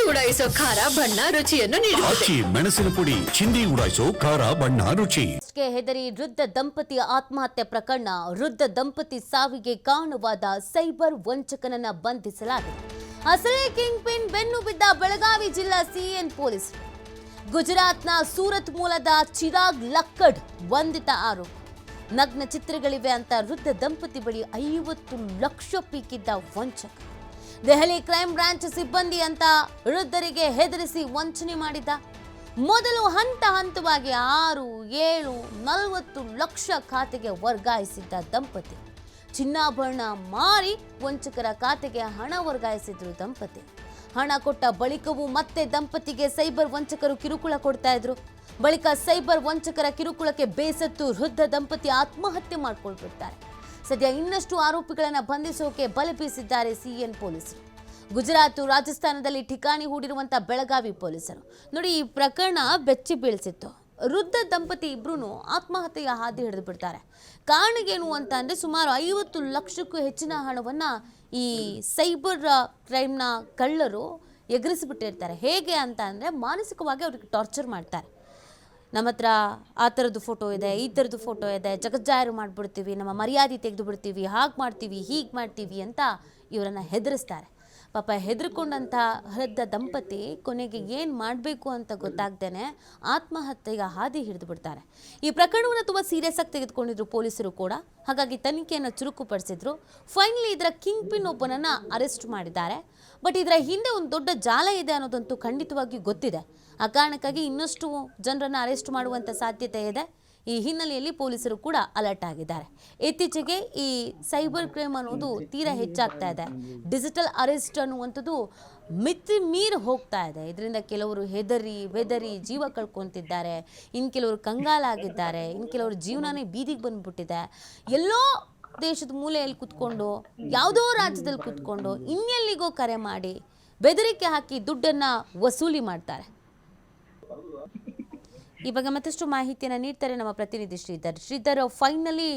ಉಡಾಯಿಸೋ ಖಾರ ಬಣ್ಣ ರುಚಿಯನ್ನು ನೀಡುತ್ತದೆ. ಮೆಣಸಿನ ಪುಡಿ ಚಿಂದಿ ಉಡಾಯಿಸೋ ಖಾರ ಬಣ್ಣ ರುಚಿ. ಹೆದರಿ ವೃದ್ಧ ದಂಪತಿ ಆತ್ಮಹತ್ಯೆ ಪ್ರಕರಣ. ವೃದ್ಧ ದಂಪತಿ ಸಾವಿಗೆ ಕಾರಣವಾದ ಸೈಬರ್ ವಂಚಕನನ್ನ ಬಂಧಿಸಲಾಗಿದೆ. ಅಸಲಿ ಕಿಂಗ್ ಪಿನ್ ಬೆನ್ನು ಬಿದ್ದ ಬೆಳಗಾವಿ ಜಿಲ್ಲಾ ಸಿಎನ್ ಪೊಲೀಸರು. ಗುಜರಾತ್ನ ಸೂರತ್ ಮೂಲದ ಚಿರಾಗ್ ಲಕ್ಕಡ್ ಬಂಧಿತ ಆರೋಪ. ನಗ್ನ ಚಿತ್ರಗಳಿವೆ ಅಂತ ವೃದ್ಧ ದಂಪತಿ ಬಳಿ 50 ಲಕ್ಷ ಪೀಕಿದ್ದ ವಂಚಕ. ದೆಹಲಿ ಕ್ರೈಂ ಬ್ರಾಂಚ್ ಸಿಬ್ಬಂದಿ ಅಂತ ವೃದ್ಧರಿಗೆ ಹೆದರಿಸಿ ವಂಚನೆ ಮಾಡಿದ್ದ. ಮೊದಲು ಹಂತವಾಗಿ 6, 7, 40 ಲಕ್ಷ ಖಾತೆಗೆ ವರ್ಗಾಯಿಸಿದ್ದ ದಂಪತಿ. ಚಿನ್ನಾಭರಣ ಮಾರಿ ವಂಚಕರ ಖಾತೆಗೆ ಹಣ ವರ್ಗಾಯಿಸಿದ್ರು ದಂಪತಿ. ಹಣ ಕೊಟ್ಟ ಬಳಿಕವೂ ಮತ್ತೆ ದಂಪತಿಗೆ ಸೈಬರ್ ವಂಚಕರು ಕಿರುಕುಳ ಕೊಡ್ತಾ ಇದ್ರು. ಬಳಿಕ ಸೈಬರ್ ವಂಚಕರ ಕಿರುಕುಳಕ್ಕೆ ಬೇಸತ್ತು ವೃದ್ಧ ದಂಪತಿ ಆತ್ಮಹತ್ಯೆ ಮಾಡಿಕೊಳ್ಬಿಡ್ತಾರೆ. ಸದ್ಯ ಇನ್ನಷ್ಟು ಆರೋಪಿಗಳನ್ನ ಬಂಧಿಸೋಕೆ ಬಲೆ ಬೀಸಿದ್ದಾರೆ ಸಿಎನ್ ಪೊಲೀಸರು. ಗುಜರಾತ್, ರಾಜಸ್ಥಾನದಲ್ಲಿ ಠಿಕಾಣಿ ಹೂಡಿರುವಂತಹ ಬೆಳಗಾವಿ ಪೊಲೀಸರು. ನೋಡಿ, ಈ ಪ್ರಕರಣ ಬೆಚ್ಚಿ ಬೀಳಿಸಿತ್ತು. ವೃದ್ಧ ದಂಪತಿ ಇಬ್ರು ಆತ್ಮಹತ್ಯೆಯ ಹಾದಿ ಹಿಡಿದು ಬಿಡ್ತಾರೆ. ಕಾರಣ ಏನು ಅಂತ ಅಂದ್ರೆ ಸುಮಾರು 50 ಲಕ್ಷಕ್ಕೂ ಹೆಚ್ಚಿನ ಹಣವನ್ನ ಈ ಸೈಬರ್ ಕ್ರೈಮ್ನ ಕಳ್ಳರು ಎಗರಿಸಿಬಿಟ್ಟಿರ್ತಾರೆ. ಹೇಗೆ ಅಂತ ಅಂದ್ರೆ ಮಾನಸಿಕವಾಗಿ ಅವ್ರಿಗೆ ಟಾರ್ಚರ್ ಮಾಡ್ತಾರೆ. ನಮ್ಮ ಹತ್ರ ಆ ಥರದ್ದು ಫೋಟೋ ಇದೆ, ಈ ಥರದ್ದು ಫೋಟೋ ಇದೆ, ಜಗಜ್ಜಾಹಿರು ಮಾಡಿಬಿಡ್ತೀವಿ, ನಮ್ಮ ಮರ್ಯಾದೆ ತೆಗೆದು ಬಿಡ್ತೀವಿ, ಹಾಗೆ ಮಾಡ್ತೀವಿ, ಹೀಗೆ ಮಾಡ್ತೀವಿ ಅಂತ ಇವರನ್ನು ಹೆದರಿಸ್ತಾರೆ. ಪಾಪ ಹೆದರ್ಕೊಂಡಂಥ ವೃದ್ಧ ದಂಪತಿ ಕೊನೆಗೆ ಏನು ಮಾಡಬೇಕು ಅಂತ ಗೊತ್ತಾಗ್ದೇನೆ ಆತ್ಮಹತ್ಯೆಗೆ ಹಾದಿ ಹಿಡಿದು ಬಿಡ್ತಾರೆ. ಈ ಪ್ರಕರಣವನ್ನು ತುಂಬ ಸೀರಿಯಸ್ ಆಗಿ ತೆಗೆದುಕೊಂಡಿದ್ರು ಪೊಲೀಸರು ಕೂಡ. ಹಾಗಾಗಿ ತನಿಖೆಯನ್ನು ಚುರುಕುಪಡಿಸಿದ್ರು. ಫೈನಲಿ ಇದರ ಕಿಂಗ್ ಪಿನ್ ಒಬ್ಬನನ್ನು ಅರೆಸ್ಟ್ ಮಾಡಿದ್ದಾರೆ. ಬಟ್ ಇದರ ಹಿಂದೆ ಒಂದು ದೊಡ್ಡ ಜಾಲ ಇದೆ ಅನ್ನೋದಂತೂ ಖಂಡಿತವಾಗಿಯೂ ಗೊತ್ತಿದೆ. ಆ ಕಾರಣಕ್ಕಾಗಿ ಇನ್ನಷ್ಟು ಜನರನ್ನು ಅರೆಸ್ಟ್ ಮಾಡುವಂಥ ಸಾಧ್ಯತೆ ಇದೆ. ಈ ಹಿನ್ನೆಲೆಯಲ್ಲಿ ಪೊಲೀಸರು ಕೂಡ ಅಲರ್ಟ್ ಆಗಿದ್ದಾರೆ. ಇತ್ತೀಚೆಗೆ ಈ ಸೈಬರ್ ಕ್ರೈಮ್ ಅನ್ನೋದು ತೀರಾ ಹೆಚ್ಚಾಗ್ತಾ ಇದೆ. ಡಿಜಿಟಲ್ ಅರೆಸ್ಟ್ ಅನ್ನುವಂಥದ್ದು ಮಿತಿ ಮೀರಿ ಹೋಗ್ತಾ ಇದೆ. ಇದರಿಂದ ಕೆಲವರು ಬೆದರಿ ಜೀವ ಕಳ್ಕೊತಿದ್ದಾರೆ. ಇನ್ನು ಕೆಲವರು ಕಂಗಾಲಾಗಿದ್ದಾರೆ. ಇನ್ನು ಕೆಲವರು ಜೀವನನೇ ಬೀದಿಗೆ ಬಂದ್ಬಿಟ್ಟಿದೆ. ಎಲ್ಲೋ ದೇಶದ ಮೂಲೆಯಲ್ಲಿ ಕೂತ್ಕೊಂಡು, ಯಾವುದೋ ರಾಜ್ಯದಲ್ಲಿ ಕೂತ್ಕೊಂಡು ಇನ್ನೆಲ್ಲಿಗೋ ಕರೆ ಮಾಡಿ ಬೆದರಿಕೆ ಹಾಕಿ ದುಡ್ಡನ್ನು ವಸೂಲಿ ಮಾಡ್ತಾರೆ. ಈ ಬಗ್ಗೆ ಮತ್ತಷ್ಟು ಮಾಹಿತಿಯನ್ನು ನೀಡ್ತಾರೆ ನಮ್ಮ ಪ್ರತಿನಿಧಿ ಶ್ರೀಧರ್. ಫೈನಲಿ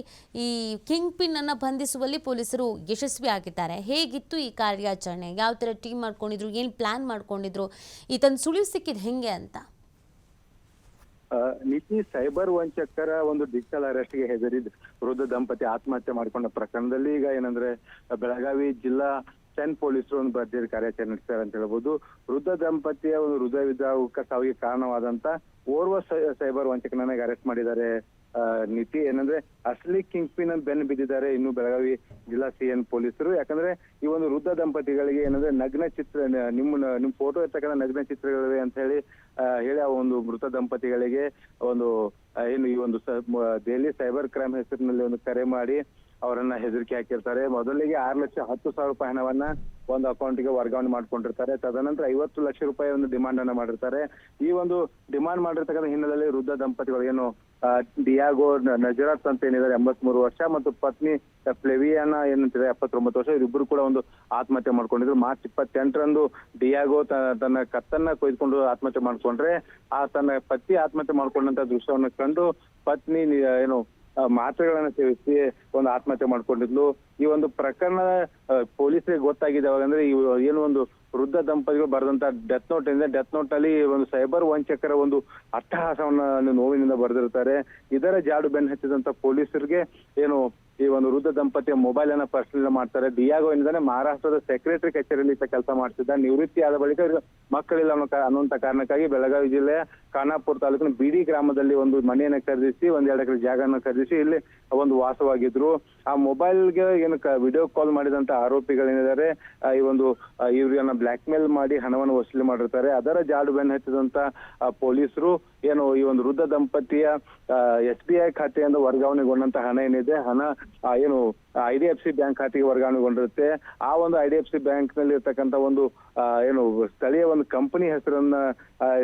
ಈ ಕಿಂಗ್ ಪಿನ್ ಅನ್ನು ಬಂಧಿಸುವಲ್ಲಿ ಪೊಲೀಸರು ಯಶಸ್ವಿ ಆಗಿದ್ದಾರೆ. ಹೇಗಿತ್ತು ಈ ಕಾರ್ಯಾಚರಣೆ? ಯಾವ ಥರ ಟೀಮ್ ಮಾಡ್ಕೊಂಡಿದ್ರು? ಏನು ಪ್ಲಾನ್ ಮಾಡ್ಕೊಂಡಿದ್ರು? ಈತನ ಸುಳಿವು ಸಿಕ್ಕಿದ್ ಹೆಂಗೆ ಅಂತ? ನೀತಿ ಸೈಬರ್ ವಂಚಕರ ಒಂದು ಡಿಜಿಟಲ್ ಅರೆಸ್ಟ್ಗೆ ಹೆದರಿದ ವೃದ್ಧ ದಂಪತಿ ಆತ್ಮಹತ್ಯೆ ಮಾಡಿಕೊಂಡ ಪ್ರಕರಣದಲ್ಲಿ ಈಗ ಏನಂದ್ರೆ ಬೆಳಗಾವಿ ಜಿಲ್ಲಾ ಸೆನ್ ಪೊಲೀಸರು ಒಂದು ಭರ್ಜರಿ ಕಾರ್ಯಾಚರಣೆ ನಡೆಸ್ತಾರೆ ಅಂತ ಹೇಳ್ಬೋದು. ವೃದ್ಧ ದಂಪತಿಯ ಒಂದು ಹೃದಯ ವಿದ್ರಾವಕ ಸಾವಿಗೆ ಕಾರಣವಾದಂತ ಓರ್ವ ಸೈಬರ್ ವಂಚಕನನ್ನ ಅರೆಸ್ಟ್ ಮಾಡಿದ್ದಾರೆ. ನೀತಿ ಏನಂದ್ರೆ ಅಸಲಿ ಕಿಂಗ್ ಪಿನ್ ಅಂತ ಬೆನ್ನು ಬಿದ್ದಿದ್ದಾರೆ ಇನ್ನು ಬೆಳಗಾವಿ ಜಿಲ್ಲಾ ಸಿಎನ್ ಪೊಲೀಸರು. ಯಾಕಂದ್ರೆ ಈ ಒಂದು ವೃದ್ಧ ದಂಪತಿಗಳಿಗೆ ಏನಂದ್ರೆ ನಗ್ನ ಚಿತ್ರ, ನಿಮ್ ಫೋಟೋ ಇರ್ತಕ್ಕಂಥ ನಗ್ನ ಚಿತ್ರಗಳಿವೆ ಅಂತ ಹೇಳಿ ಆ ಒಂದು ಮೃತ ದಂಪತಿಗಳಿಗೆ ಒಂದು ಏನು ಈ ಒಂದು ದೆಹಲಿ ಸೈಬರ್ ಕ್ರೈಮ್ ಹೆಸರಿನಲ್ಲಿ ಒಂದು ಕರೆ ಮಾಡಿ ಅವರನ್ನ ಹೆದರಿಕೆ ಹಾಕಿರ್ತಾರೆ. ಮೊದಲಿಗೆ 6,10,000 ರೂಪಾಯಿ ಹಣವನ್ನ ಒಂದು ಅಕೌಂಟ್ಗೆ ವರ್ಗಾವಣೆ ಮಾಡ್ಕೊಂಡಿರ್ತಾರೆ. ತದನಂತರ 50 ಲಕ್ಷ ರೂಪಾಯಿ ಒಂದು ಡಿಮಾಂಡ್ ಅನ್ನ ಮಾಡಿರ್ತಾರೆ. ಈ ಒಂದು ಡಿಮಾಂಡ್ ಮಾಡಿರ್ತಕ್ಕಂಥ ಹಿನ್ನೆಲೆಯಲ್ಲಿ ವೃದ್ಧ ದಂಪತಿಗಳು ಏನು ಡಿಯಾಗೋ ನಜರಾತ್ ಅಂತ ಏನಿದ್ದಾರೆ 83 ವರ್ಷ ಮತ್ತು ಪತ್ನಿ ಫ್ಲೆವಿಯಾನ ಏನಂತಿದೆ 79 ವರ್ಷ, ಇವರಿಬ್ಬರು ಕೂಡ ಒಂದು ಆತ್ಮಹತ್ಯೆ ಮಾಡ್ಕೊಂಡಿದ್ರು. ಮಾರ್ಚ್ 28ರಂದು ಡಿಯಾಗೋ ತನ್ನ ಕತ್ತನ್ನ ಕೊಯ್ದುಕೊಂಡು ಆತ್ಮಹತ್ಯೆ ಮಾಡ್ಕೊಂಡ್ರೆ ತನ್ನ ಪತಿ ಆತ್ಮಹತ್ಯೆ ಮಾಡ್ಕೊಂಡಂತ ದೃಶ್ಯವನ್ನು ಕಂಡು ಪತ್ನಿ ಏನು ಮಾತ್ರೆಗಳನ್ನ ಸೇವಿಸಿ ಒಂದು ಆತ್ಮಹತ್ಯೆ ಮಾಡ್ಕೊಂಡಿದ್ಲು. ಈ ಒಂದು ಪ್ರಕರಣ ಪೊಲೀಸರಿಗೆ ಗೊತ್ತಾಗಿದೆ. ಅವಾಗಂದ್ರೆ ಏನು ಒಂದು ವೃದ್ಧ ದಂಪತಿಗಳು ಬರೆದಂತ ಡೆತ್ ನೋಟ್ ಇದೆ. ಡೆತ್ ನೋಟ್ ಅಲ್ಲಿ ಒಂದು ಸೈಬರ್ ವಂಚಕರ ಒಂದು ಅಟ್ಟಹಾಸವನ್ನ ನೋವಿನಿಂದ ಬರೆದಿರ್ತಾರೆ. ಇದರ ಜಾಡು ಬೆನ್ನು ಹಚ್ಚಿದಂತ ಪೊಲೀಸರಿಗೆ ಏನು ಈ ಒಂದು ವೃದ್ಧ ದಂಪತಿಯ ಮೊಬೈಲ್ ಅನ್ನ ಪರಿಶೀಲನೆ ಮಾಡ್ತಾರೆ. ಡಿಯಾಗೋ ಏನಿದ್ದಾನೆ ಮಹಾರಾಷ್ಟ್ರದ ಸೆಕ್ರೆಟರಿ ಕಚೇರಿಯಲ್ಲಿ ಕೆಲಸ ಮಾಡ್ತಿದ್ದ. ನಿವೃತ್ತಿ ಆದ ಬಳಿಕ ಮಕ್ಕಳಿಲ್ಲ ಅನ್ನುವಂತ ಕಾರಣಕ್ಕಾಗಿ ಬೆಳಗಾವಿ ಜಿಲ್ಲೆಯ ಖಾನಾಪುರ ತಾಲೂಕಿನ ಬಿಡಿ ಗ್ರಾಮದಲ್ಲಿ ಒಂದು ಮನೆಯನ್ನ ಖರೀದಿಸಿ 1-2 ಎಕರೆ ಜಾಗನ ಖರೀದಿಸಿ ಇಲ್ಲಿ ಒಂದು ವಾಸವಾಗಿದ್ರು. ಆ ಮೊಬೈಲ್ಗೆ ಏನು ವಿಡಿಯೋ ಕಾಲ್ ಮಾಡಿದಂತ ಆರೋಪಿಗಳೇನಿದ್ದಾರೆ ಈ ಒಂದು ಇವ್ರನ್ನ ಬ್ಲಾಕ್ ಮೇಲ್ ಮಾಡಿ ಹಣವನ್ನು ವಸೂಲಿ ಮಾಡಿರ್ತಾರೆ. ಅದರ ಜಾಡು ಬೆನ್ನು ಹಚ್ಚಿದಂತ ಪೊಲೀಸರು ಏನು ಈ ಒಂದು ವೃದ್ಧ ದಂಪತಿಯ SBI ಖಾತೆಯಿಂದ ವರ್ಗಾವಣೆಗೊಂಡಂತ ಹಣ ಏನಿದೆ, ಹಣ ಏನು IDFC ಬ್ಯಾಂಕ್ ಖಾತೆಗೆ ವರ್ಗಾವಣೆಗೊಂಡಿರುತ್ತೆ. ಆ ಒಂದು IDFC ಬ್ಯಾಂಕ್ ನಲ್ಲಿ ಇರ್ತಕ್ಕಂಥ ಒಂದು ಏನು ಸ್ಥಳೀಯ ಒಂದು ಕಂಪನಿ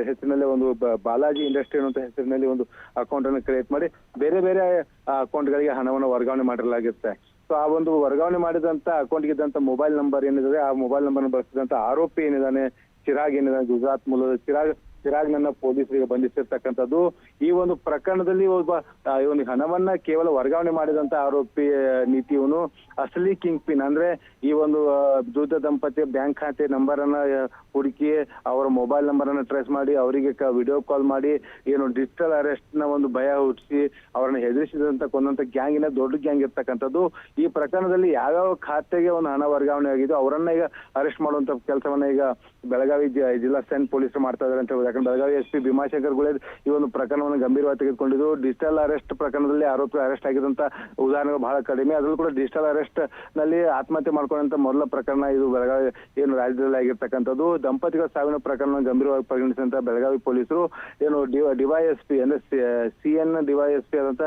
ಹೆಸರಿನಲ್ಲಿ ಒಂದು ಬಾಲಾಜಿ ಇಂಡಸ್ಟ್ರಿ ಅನ್ನುವಂತ ಹೆಸರಿನಲ್ಲಿ ಒಂದು ಅಕೌಂಟ್ ಅನ್ನು ಕ್ರಿಯೇಟ್ ಮಾಡಿ ಬೇರೆ ಬೇರೆ ಅಕೌಂಟ್ ಗಳಿಗೆ ಹಣವನ್ನು ವರ್ಗಾವಣೆ ಮಾಡಲಾಗಿರುತ್ತೆ. ಸೊ ಆ ಒಂದು ವರ್ಗಾವಣೆ ಮಾಡಿದಂತ ಅಕೌಂಟ್ಗೆ ಇದ್ದಂತ ಮೊಬೈಲ್ ನಂಬರ್ ಏನಿದೆ, ಆ ಮೊಬೈಲ್ ನಂಬರ್ ಬಳಸಿದಂತ ಆರೋಪಿ ಏನಿದ್ದಾನೆ ಚಿರಾಗ್ ಏನಿದ್ದಾನೆ, ಗುಜರಾತ್ ಮೂಲದ ಚಿರಾಗ್, ಚಿರಾಗ್ನನ್ನ ಪೊಲೀಸರಿಗೆ ಬಂಧಿಸಿರ್ತಕ್ಕಂಥದ್ದು. ಈ ಒಂದು ಪ್ರಕರಣದಲ್ಲಿ ಈ ಒಂದು ಹಣವನ್ನ ಕೇವಲ ವರ್ಗಾವಣೆ ಮಾಡಿದಂತ ಆರೋಪಿ ನೀತಿ ಇವನು ಅಸಲಿ ಕಿಂಗ್ ಪಿನ್. ಅಂದ್ರೆ ಈ ಒಂದು ವೃದ್ಧ ದಂಪತಿಯ ಬ್ಯಾಂಕ್ ಖಾತೆ ನಂಬರ್ ಅನ್ನ ಹುಡುಕಿ ಅವರ ಮೊಬೈಲ್ ನಂಬರ್ ಅನ್ನ ಟ್ರೇಸ್ ಮಾಡಿ ಅವರಿಗೆ ವಿಡಿಯೋ ಕಾಲ್ ಮಾಡಿ ಏನು ಡಿಜಿಟಲ್ ಅರೆಸ್ಟ್ ನ ಒಂದು ಭಯ ಹುಟ್ಟಿಸಿ ಅವರನ್ನ ಹೆದರಿಸಿದಂತ ಕೊಂದಂತ ಗ್ಯಾಂಗಿನ ದೊಡ್ಡ ಗ್ಯಾಂಗ್ ಇರ್ತಕ್ಕಂಥದ್ದು. ಈ ಪ್ರಕರಣದಲ್ಲಿ ಯಾವ್ಯಾವ ಖಾತೆಗೆ ಒಂದು ಹಣ ವರ್ಗಾವಣೆ ಆಗಿದ್ದು ಅವರನ್ನ ಈಗ ಅರೆಸ್ಟ್ ಮಾಡುವಂತ ಕೆಲಸವನ್ನ ಈಗ ಬೆಳಗಾವಿ ಜಿಲ್ಲಾ ಸೈನ್ ಪೊಲೀಸರು ಮಾಡ್ತಾ ಇದ್ದಾರೆ ಅಂತ ಹೇಳ್ಬೋದು. ಯಾಕಂದ್ರೆ ಬೆಳಗಾವಿ SP ಭೀಮಾಶಂಕರ್ ಗುಳೇದ್ ಈ ಒಂದು ಪ್ರಕರಣವನ್ನು ಗಂಭೀರವಾಗಿ ತೆಗೆದುಕೊಂಡಿದ್ದು. ಡಿಜಿಟಲ್ ಅರೆಸ್ಟ್ ಪ್ರಕರಣದಲ್ಲಿ ಆರೋಪಿ ಅರೆಸ್ಟ್ ಆಗಿದಂತ ಉದಾಹರಣೆಗಳು ಬಹಳ ಕಡಿಮೆ. ಅದರಲ್ಲೂ ಕೂಡ ಡಿಜಿಟಲ್ ಅರೆಸ್ಟ್ ನಲ್ಲಿ ಆತ್ಮಹತ್ಯೆ ಮಾಡ್ಕೊಂಡಂತ ಮೊದಲ ಪ್ರಕರಣ ಇದು ಬೆಳಗಾವಿ ಏನು ರಾಜ್ಯದಲ್ಲಿ ಆಗಿರ್ತಕ್ಕಂಥದ್ದು. ದಂಪತಿಗಳ ಸಾವಿನ ಪ್ರಕರಣವನ್ನು ಗಂಭೀರವಾಗಿ ಪರಿಗಣಿಸಿದಂತ ಬೆಳಗಾವಿ ಪೊಲೀಸರು ಏನು DYSP ಅಂದ್ರೆ CN DYSP ಆದಂತ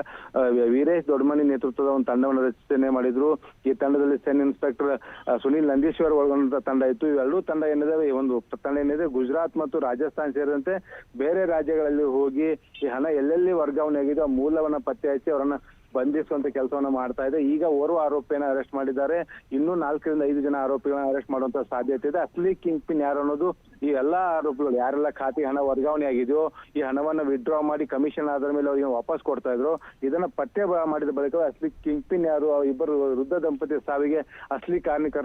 ವೀರೇಶ್ ದೊಡ್ಡಮನಿ ನೇತೃತ್ವದ ಒಂದು ತಂಡವನ್ನು ರಚನೆ ಮಾಡಿದ್ರು. ಈ ತಂಡದಲ್ಲಿ ಸೈನ್ ಇನ್ಸ್ಪೆಕ್ಟರ್ ಸುನೀಲ್ ನಂದೀಶ್ವರ್ ಒಳಗೊಂಡ ತಂಡ ಇತ್ತು. ಇವೆರಡೂ ತಂಡ ಏನಿದೆ ಒಂದು ತಂಡ ಏನಿದೆ ಗುಜರಾತ್ ಮತ್ತು ರಾಜಸ್ಥಾನ್ ಸೇರಿದಂತೆ ಬೇರೆ ರಾಜ್ಯಗಳಲ್ಲಿ ಹೋಗಿ ಈ ಹಣ ಎಲ್ಲೆಲ್ಲಿ ವರ್ಗಾವಣೆ ಆಗಿದೆ ಆ ಮೂಲವನ್ನ ಪತ್ತೆ ಹಚ್ಚಿ ಅವರನ್ನ ಬಂಧಿಸುವಂತ ಕೆಲಸವನ್ನ ಮಾಡ್ತಾ ಇದೆ. ಈಗ ಓರ್ವ ಆರೋಪಿಯನ್ನ ಅರೆಸ್ಟ್ ಮಾಡಿದ್ದಾರೆ. ಇನ್ನೂ 4 ರಿಂದ 5 ಜನ ಆರೋಪಿಗಳನ್ನ ಅರೆಸ್ಟ್ ಮಾಡುವಂತ ಸಾಧ್ಯತೆ ಇದೆ. ಅಸಲಿ ಕಿಂಗ್ ಪಿನ್ ಯಾರು ಅನ್ನೋದು ಈ ಎಲ್ಲಾ ಆರೋಪಿಗಳು ಯಾರೆಲ್ಲ ಖಾತೆಗೆ ಹಣ ವರ್ಗಾವಣೆ ಆಗಿದೆಯೋ ಈ ಹಣವನ್ನ ವಿತ್ಡ್ರಾ ಮಾಡಿ ಕಮಿಷನ್ ಆದ್ರ ಮೇಲೆ ಅವ್ರಿಗೆ ವಾಪಸ್ ಕೊಡ್ತಾ ಇದ್ರು. ಇದನ್ನ ಪತ್ತೆ ಮಾಡಿದ ಬಳಿಕ ಅಸಲಿ ಕಿಂಗ್ ಪಿನ್ ಯಾರು, ಇಬ್ಬರು ವೃದ್ಧ ದಂಪತಿ ಸಾವಿಗೆ ಅಸಲಿ ಕಾರಣಕರ್ತ